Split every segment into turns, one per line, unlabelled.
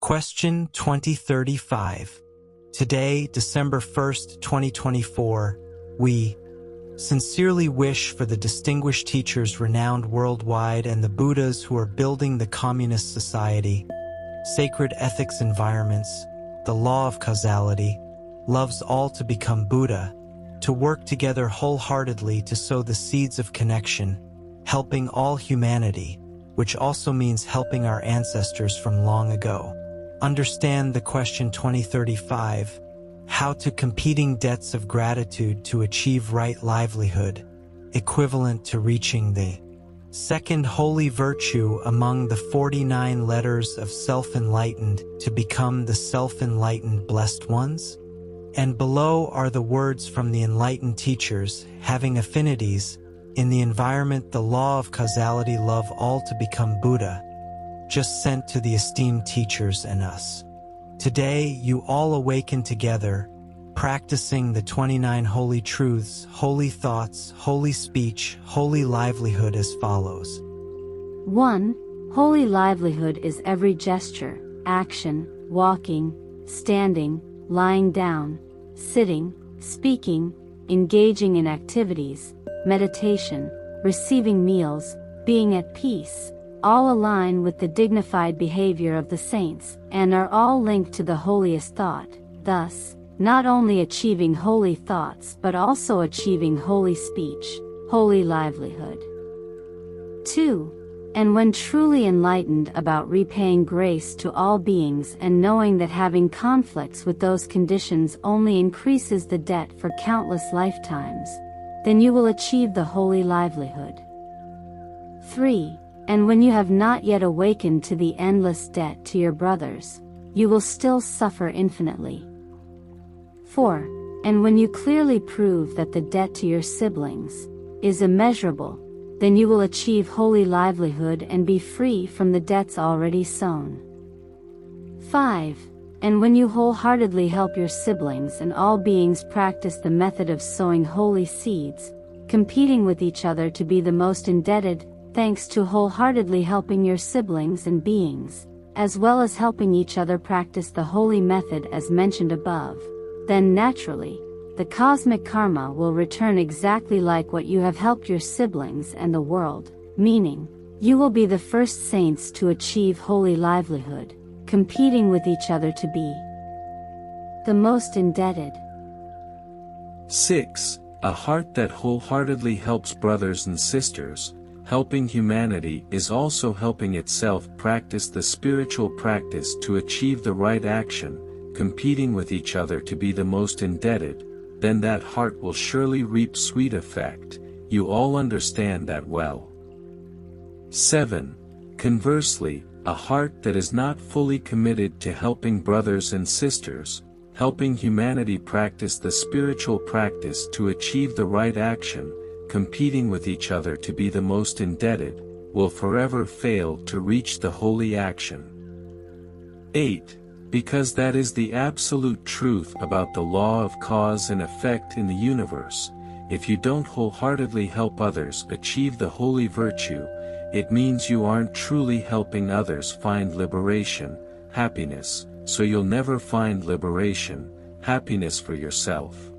Question 2035. Today, December 1st, 2024, we sincerely wish for the distinguished teachers renowned worldwide and the Buddhas who are building the communist society, sacred ethics environments, the law of causality, loves all to become Buddha, to work together wholeheartedly to sow the seeds of connection, helping all humanity, which also means helping our ancestors from long ago. Understand the question 2035, how to competing debts of gratitude to achieve right livelihood, equivalent to reaching the second holy virtue among the 49 letters of self-enlightened to become the self-enlightened blessed ones? And below are the words from the enlightened teachers, having affinities, in the environment the law of causality love all to become Buddha, just sent to the esteemed teachers and us. Today you all awaken together, practicing the 29 holy truths, holy thoughts, holy speech, holy livelihood as follows.
1. Holy livelihood is every gesture, action, walking, standing, lying down, sitting, speaking, engaging in activities, meditation, receiving meals, being at peace, all align with the dignified behavior of the saints, and are all linked to the holiest thought, thus, not only achieving holy thoughts but also achieving holy speech, holy livelihood. 2. And when truly enlightened about repaying grace to all beings and knowing that having conflicts with those conditions only increases the debt for countless lifetimes, then you will achieve the holy livelihood. 3. And when you have not yet awakened to the endless debt to your brothers, you will still suffer infinitely. 4. And when you clearly prove that the debt to your siblings is immeasurable, then you will achieve holy livelihood and be free from the debts already sown. 5. And when you wholeheartedly help your siblings and all beings practice the method of sowing holy seeds, competing with each other to be the most indebted, thanks to wholeheartedly helping your siblings and beings, as well as helping each other practice the holy method as mentioned above, then naturally, the cosmic karma will return exactly like what you have helped your siblings and the world, meaning, you will be the first saints to achieve holy livelihood, competing with each other to be the most indebted.
6. A heart that wholeheartedly helps brothers and sisters, helping humanity is also helping itself practice the spiritual practice to achieve the right action, competing with each other to be the most indebted, then that heart will surely reap sweet effect. You all understand that well. 7. Conversely, a heart that is not fully committed to helping brothers and sisters, helping humanity practice the spiritual practice to achieve the right action, competing with each other to be the most indebted, will forever fail to reach the holy action. 8. Because that is the absolute truth about the law of cause and effect in the universe. If you don't wholeheartedly help others achieve the holy virtue, it means you aren't truly helping others find liberation, happiness, so you'll never find liberation, happiness for yourself.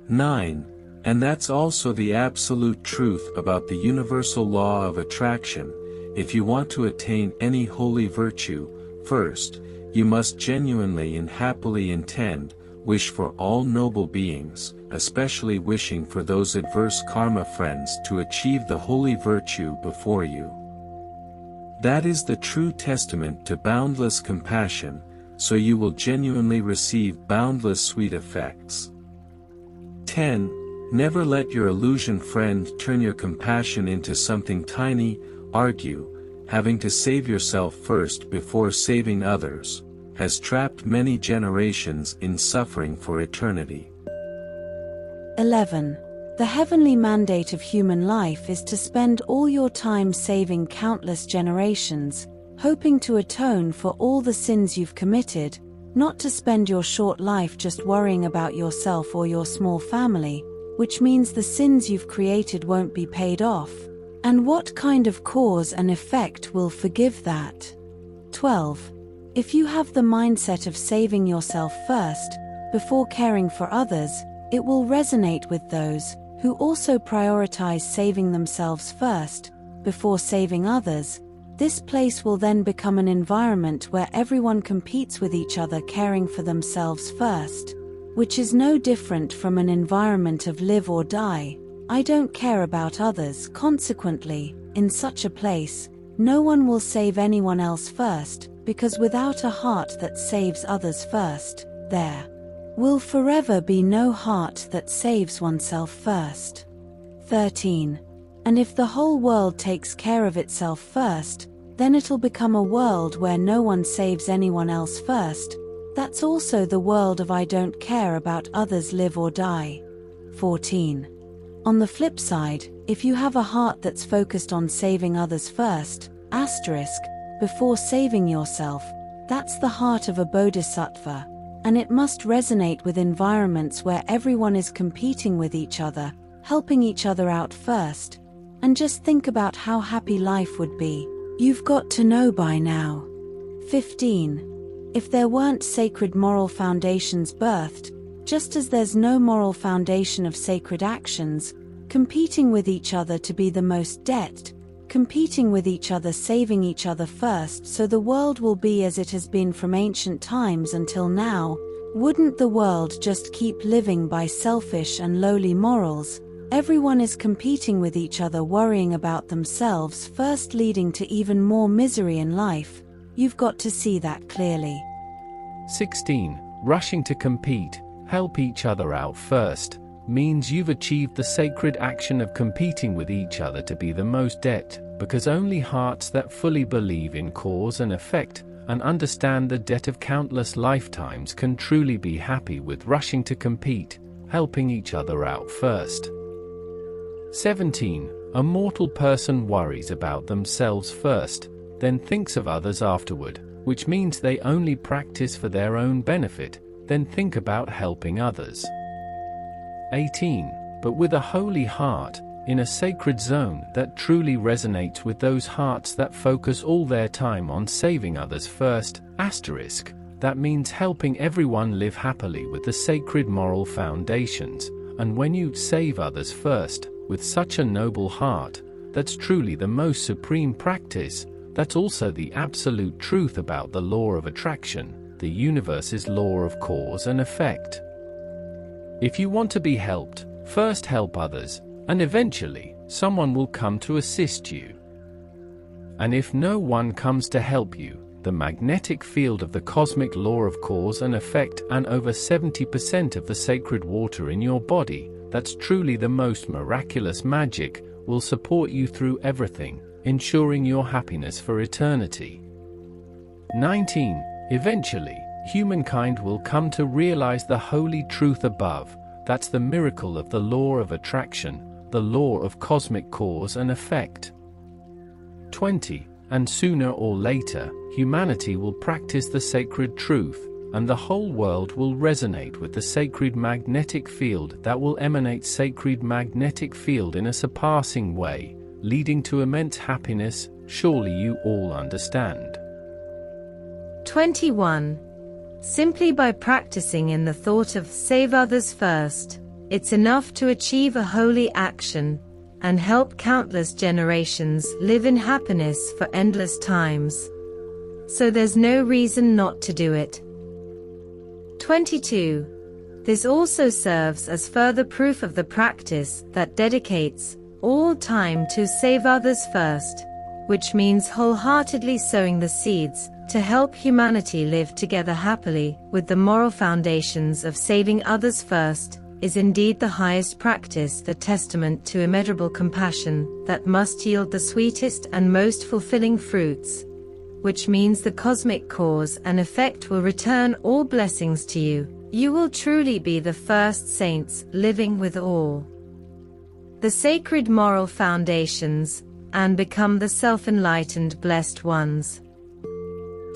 9. And that's also the absolute truth about the universal law of attraction. If you want to attain any holy virtue, first, you must genuinely and happily intend, wish for all noble beings, especially wishing for those adverse karma friends to achieve the holy virtue before you. That is the true testament to boundless compassion, so you will genuinely receive boundless sweet effects. 10. Never let your illusion friend turn your compassion into something tiny, argue, having to save yourself first before saving others, has trapped many generations in suffering for eternity.
11. The heavenly mandate of human life is to spend all your time saving countless generations, hoping to atone for all the sins you've committed, not to spend your short life just worrying about yourself or your small family, which means the sins you've created won't be paid off. And what kind of cause and effect will forgive that? 12. If you have the mindset of saving yourself first, before caring for others, it will resonate with those who also prioritize saving themselves first, before saving others. This place will then become an environment where everyone competes with each other, caring for themselves first, which is no different from an environment of live or die. I don't care about others. Consequently, in such a place, no one will save anyone else first, because without a heart that saves others first, there will forever be no heart that saves oneself first. 13. And if the whole world takes care of itself first, then it'll become a world where no one saves anyone else first. That's also the world of I don't care about others, live or die. 14. On the flip side, if you have a heart that's focused on saving others first, before saving yourself, that's the heart of a bodhisattva, and it must resonate with environments where everyone is competing with each other, helping each other out first. And just think about how happy life would be. You've got to know by now. 15. If there weren't sacred moral foundations birthed, just as there's no moral foundation of sacred actions, competing with each other to be the most competing with each other, saving each other first, so the world will be as it has been from ancient times until now. Wouldn't the world just keep living by selfish and lowly morals? Everyone is competing with each other, worrying about themselves first, leading to even more misery in life. You've got to see that clearly.
16. Rushing to compete, help each other out first, means you've achieved the sacred action of competing with each other to be the most because only hearts that fully believe in cause and effect and understand the debt of countless lifetimes can truly be happy with rushing to compete, helping each other out first. 17. A mortal person worries about themselves first, then thinks of others afterward, which means they only practice for their own benefit, then think about helping others. 18. But with a holy heart, in a sacred zone that truly resonates with those hearts that focus all their time on saving others first, that means helping everyone live happily with the sacred moral foundations, and when you save others first, with such a noble heart, that's truly the most supreme practice. That's also the absolute truth about the law of attraction, the universe's law of cause and effect. If you want to be helped, first help others, and eventually, someone will come to assist you. And if no one comes to help you, the magnetic field of the cosmic law of cause and effect and over 70% of the sacred water in your body, that's truly the most miraculous magic, will support you through everything, ensuring your happiness for eternity. 19. Eventually, humankind will come to realize the holy truth above. That's the miracle of the law of attraction, the law of cosmic cause and effect. 20. And sooner or later, humanity will practice the sacred truth, and the whole world will resonate with the sacred magnetic field that will emanate sacred magnetic field in a surpassing way, leading to immense happiness. Surely you all understand.
21. Simply by practicing in the thought of save others first, it's enough to achieve a holy action and help countless generations live in happiness for endless times. So there's no reason not to do it. 22. This also serves as further proof of the practice that dedicates all time to save others first, which means wholeheartedly sowing the seeds to help humanity live together happily with the moral foundations of saving others first, is indeed the highest practice, the testament to immeasurable compassion that must yield the sweetest and most fulfilling fruits, which means the cosmic cause and effect will return all blessings to you. You will truly be the first saints living with all the sacred moral foundations, and become the self-enlightened blessed ones.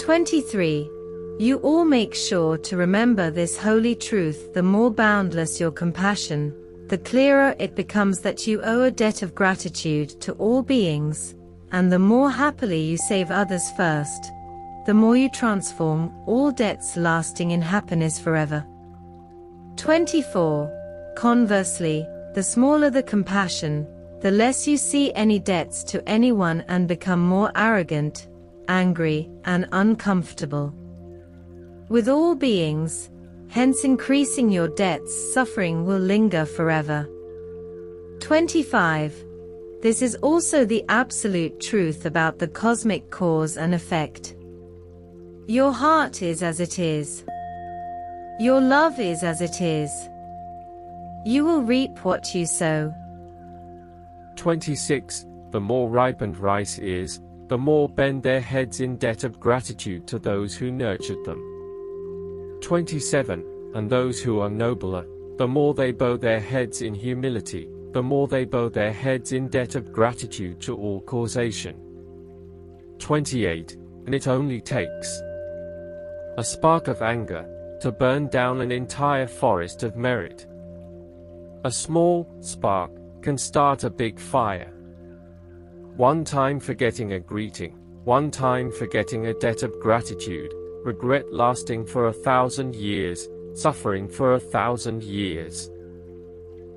23. You all make sure to remember this holy truth. The more boundless your compassion, the clearer it becomes that you owe a debt of gratitude to all beings, and the more happily you save others first, the more you transform all debts lasting in happiness forever. 24. Conversely, the smaller the compassion, the less you see any debts to anyone and become more arrogant, angry, and uncomfortable with all beings, hence increasing your debts. Suffering will linger forever. 25. This is also the absolute truth about the cosmic cause and effect. Your heart is as it is. Your love is as it is. You will reap what you sow.
26. The more ripened rice is, the more bend their heads in debt of gratitude to those who nurtured them. 27. And those who are nobler, the more they bow their heads in humility, the more they bow their heads in debt of gratitude to all causation. 28. And it only takes a spark of anger to burn down an entire forest of merit. A small spark can start a big fire. One time forgetting a greeting, one time forgetting a debt of gratitude, regret lasting for 1,000 years, suffering for 1,000 years.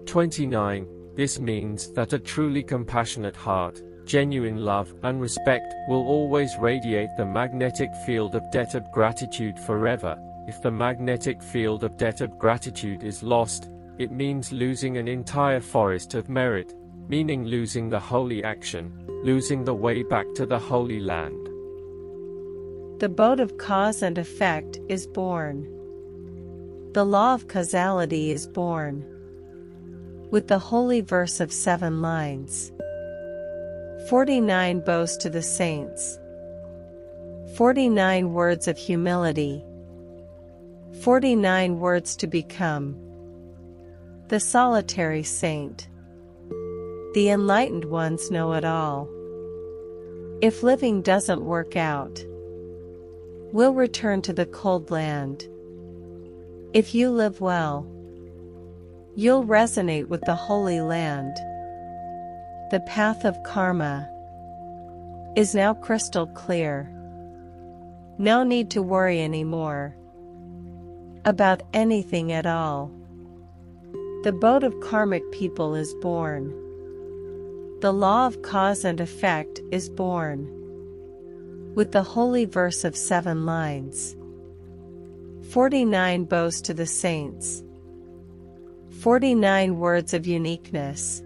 29. This means that a truly compassionate heart, genuine love and respect will always radiate the magnetic field of debt of gratitude forever. If the magnetic field of debt of gratitude is lost, it means losing an entire forest of merit, meaning losing the holy action, losing the way back to the Holy Land.
The boat of cause and effect is born. The law of causality is born. With the holy verse of 7 lines. 49 bows to the saints. 49 words of humility. 49 words to become the solitary saint. The enlightened ones know it all. If living doesn't work out, we'll return to the cold land. If you live well, you'll resonate with the Holy Land. The path of karma is now crystal clear. No need to worry anymore about anything at all. The boat of karmic people is born. The law of cause and effect is born. With the holy verse of 7 lines. 49 bows to the saints. 49 words of uniqueness.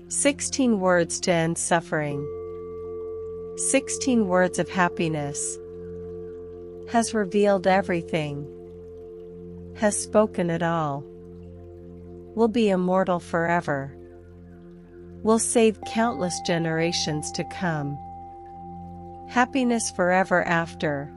16 words to end suffering. 16 words of happiness. Has revealed everything. Has spoken it all. Will be immortal forever. Will save countless generations to come. Happiness forever after.